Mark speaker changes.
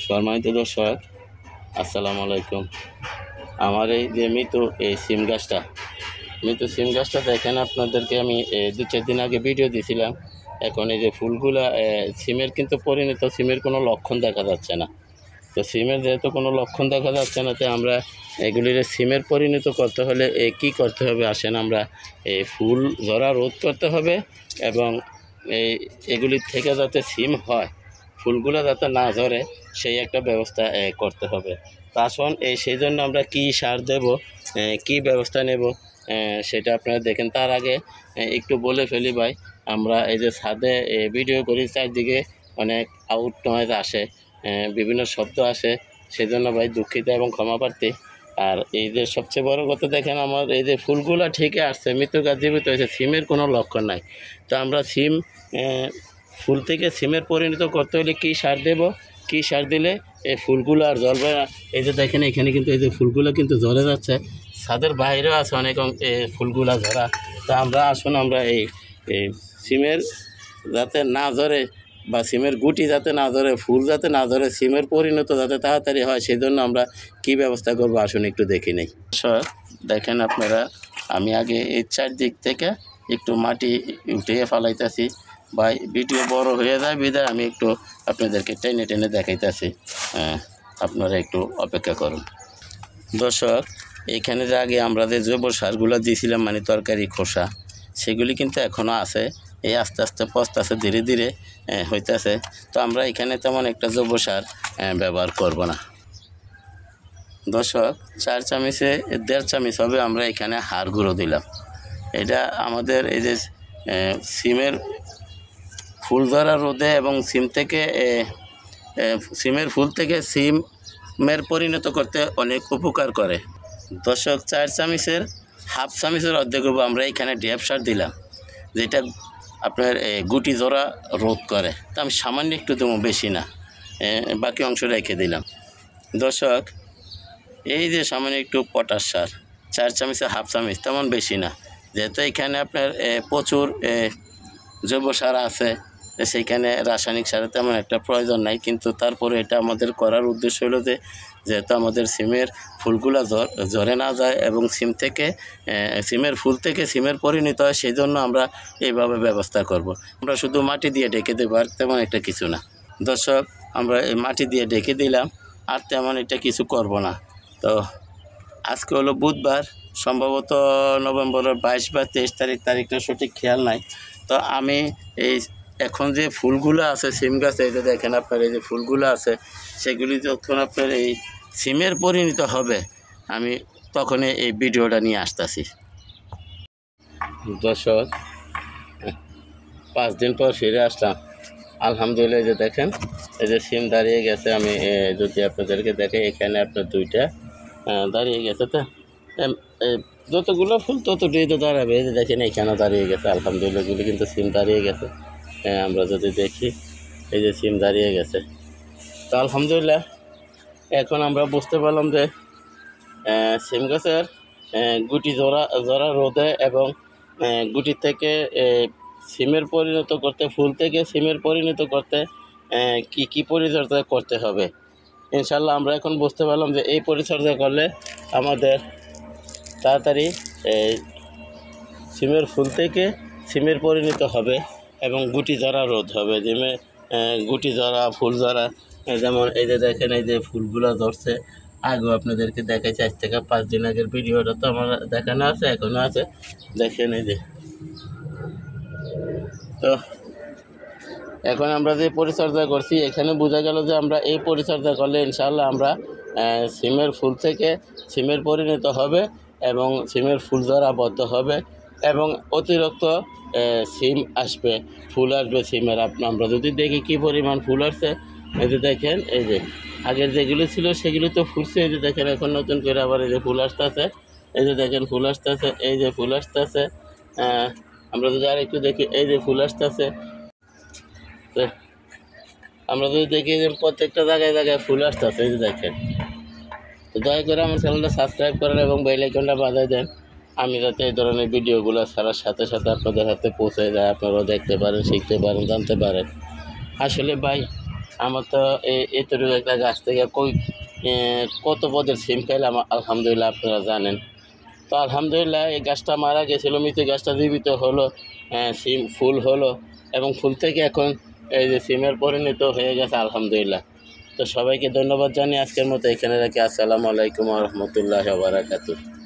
Speaker 1: সম্মানিত দর্শক, আসসালামু আলাইকুম। আমার এই যে মৃত সিম গাছটা দেখেন, আপনাদেরকে আমি 2-4 দিন আগে ভিডিও দিয়েছিলাম। এখন এই যে ফুলগুলা সিমের কিন্তু পরিণত সিমের কোনো লক্ষণ দেখা যাচ্ছে না। তো সিমের যেহেতু কোনো লক্ষণ দেখা যাচ্ছে না, তো আমরা এগুলির সিমের পরিণত করতে হলে কি করতে হবে আসেন আমরা এই ফুল ঝরা রোধ করতে হবে এবং এগুলির থেকে যাতে সিম হয়, ফুলগুলো যাতে না ঝরে সেই একটা ব্যবস্থা করতে হবে। তো আসুন সেই জন্য আমরা কি সার দেব, কি ব্যবস্থা নেব সেটা আপনারা দেখেন। তার আগে একটু বলে ফেলি ভাই, আমরা এই যে ছাদে ভিডিও করি, চারদিকে অনেক আউট নয়েজ আসে, বিভিন্ন শব্দ আসে, সেজন্য ভাই দুঃখিত এবং ক্ষমা প্রার্থী। আর এই যে সবচেয়ে বড় কথা দেখেন, আমার এই যে ফুলগুলো ঠিকই আসছে, মৃত গাছ জীবিত হয়েছে, সিমের কোনো লক্ষণ নাই। তো আমরা সিম ফুল থেকে সিমের পরিণত করতে হলে কী সার দেব, কী সার দিলে এই ফুলগুলো আর জ্বলবে না। এই যে দেখেন এখানে কিন্তু এই যে ফুলগুলো কিন্তু জ্বলে যাচ্ছে, ছাদের বাইরেও আছে অনেক ফুলগুলো ঝরা। তো আমরা আসুন আমরা এই সিমের যাতে না ঝরে বা সিমের গুটি যাতে না ধরে, ফুল যাতে না ধরে, সিমের পরিণত যাতে তাড়াতাড়ি হয়, সেই জন্য আমরা কি ব্যবস্থা করব আসুন একটু দেখে নেই। দেখেন আপনারা, আমি আগে এই চারদিক থেকে একটু মাটি উঠিয়ে ফেলাইতেছি। ভাই ভিডিও বড় হয়ে যায় বিধায় আমি একটু আপনাদেরকে টেনে টেনে দেখাইতেছি, আপনারা একটু অপেক্ষা করুন। দর্শক, এইখানে যে আগে আমরা যে জৈব সারগুলো দিয়েছিলাম, মানে তরকারি খোসা, সেগুলি কিন্তু এখনও আছে। এই আস্তে আস্তে পচতেছে, ধীরে ধীরে হইতেছে। তো আমরা এখানে তেমন একটা জৈব সার ব্যবহার করব না। দর্শক, 4 চামচে 1.5 চামচ হবে আমরা এখানে হাড় গুঁড়ো দিলাম। এটা আমাদের এই যে সিমের ফুল ধরা রোদে এবং সিমের ফুল থেকে সিমের পরিণত করতে অনেক উপকার করে। দর্শক, 4 চামচের হাফ চামচের অর্ধেক আমরা এখানে ড্যাপ সার দিলাম, যেটা আপনার গুটি জোড়া রোধ করে। তো আমি সামান্য একটু দেবো, বেশি না, বাকি অংশ রেখে দিলাম। দর্শক, এই যে সামান্য একটু পটাশ সার, 4 চামচে হাফ চামচ, তেমন বেশি না। যেহেতু এখানে আপনার প্রচুর জৈব সার আছে, সেইখানে রাসায়নিক সারের তেমন একটা প্রয়োজন নাই। কিন্তু তারপরে এটা আমাদের করার উদ্দেশ্য হলো যে যেহেতু আমাদের সিমের ফুলগুলো ঝরে না যায় এবং সিমের ফুল থেকে সিমের পরিণত হয়, সেই জন্য আমরা এইভাবে ব্যবস্থা করব। আমরা শুধু মাটি দিয়ে ঢেকে দেবো, আর তেমন একটা কিছু না। দর্শক, আমরা এই মাটি দিয়ে ঢেকে দিলাম, আর তেমন এটা কিছু করব না। তো আজকে হলো বুধবার, সম্ভবত নভেম্বরের 22 বা 23 তারিখটা সঠিক খেয়াল নাই। তো আমি এখন যে ফুলগুলো আছে সিম গাছে, এই যে দেখেন আপনার এই যে ফুলগুলো আছে, সেগুলি যখন আপনার এই সিমের পরিণত হবে, আমি তখন এই ভিডিওটা নিয়ে আসতেছি। দর্শক, 5 দিন পর ফিরে আসলাম, আলহামদুলিল্লাহ। এই যে দেখেন এই যে সিম দাঁড়িয়ে গেছে। আমি যদি আপনাদেরকে দেখে, এখানে আপনার 2টা দাঁড়িয়ে গেছে। তো যতগুলো ফুল ততটাই তো দাঁড়াবে। এই যে দেখেন এখানে দাঁড়িয়ে গেছে, আলহামদুলিল্লাহ, এগুলি কিন্তু সিম দাঁড়িয়ে গেছে। আমরা যদি দেখি, এই যে সিম দাঁড়িয়ে গেছে। তো আলহামদুলিল্লাহ, এখন আমরা বুঝতে পারলাম যে সিম গাছের গুটি জোড়া রোদে এবং গুটি থেকে সিমের পরিণত করতে, ফুল থেকে সিমের পরিণত করতে কি পরিচর্যা করতে হবে। ইনশাল্লাহ আমরা এখন বুঝতে পারলাম যে এই পরিচর্যা করলে আমাদের তাড়াতাড়ি সিমের ফুল থেকে সিমের পরিণত হবে এবং গুটি জরা রোধ হবে। যেমন গুটি জরা, ফুল জরা, যেমন এই যে দেখেন এই যে ফুলগুলো ধরছে। আগেও আপনাদেরকে দেখাইছি, 4 থেকে 5 দিন আগের ভিডিওটা তো আমার দেখানো আছে, এখনও আছে, দেখেন এই যে। তো এখন আমরা যে পরিচর্যা করছি, এখানে বোঝা গেল যে আমরা এই পরিচর্যা করলে ইনশাআল্লাহ আমরা সিমের ফুল থেকে সিমের পরিণত হবে এবং সিমের ফুল ধরা বদ্ধ হবে এবং অতিরিক্ত সিম আসবে, ফুল আসবে সিমের। আমরা যদি দেখি কী পরিমাণ ফুল আসছে, এই যে দেখেন এই যে আগের যেগুলো ছিল সেগুলো তো ফুটছে। এই যে দেখেন এখন নতুন করে আবার এই যে ফুল আসতেছে, এই যে দেখেন ফুল আসতেছে, এই যে ফুল আসতেছে। আমরা যদি আর একটু দেখি, এই যে ফুল আসতেছে। আমরা যদি দেখি যে প্রত্যেকটা জায়গায় জায়গায় ফুল আসতেছে, এই যে দেখেন। তো দয়া করে আমার চ্যানেলটা সাবস্ক্রাইব করেন এবং বেল আইকনটা বাজায় দেন, আমি যাতে এই ধরনের ভিডিওগুলো ছাড়ার সাথে সাথে আপনাদের হাতে পৌঁছে যায়, আপনারাও দেখতে পারেন, শিখতে পারেন, জানতে পারেন। আসলে ভাই আমার তো এতটুকু একটা গাছ থেকে কত পদের সিম খাইলাম আলহামদুলিল্লাহ, আপনারা জানেন। তো আলহামদুলিল্লাহ এই গাছটা মারা গেছিলো, মৃত গাছটা জীবিত হলো, সিম ফুল হলো এবং ফুল থেকে এখন এই যে সিমের পরিণত হয়ে গেছে আলহামদুলিল্লাহ। তো সবাইকে ধন্যবাদ জানিয়ে আজকের মতো এখানে রাখি। আসসালামু আলাইকুম ওয়া রাহমাতুল্লাহি ওয়া বারাকাতুহু।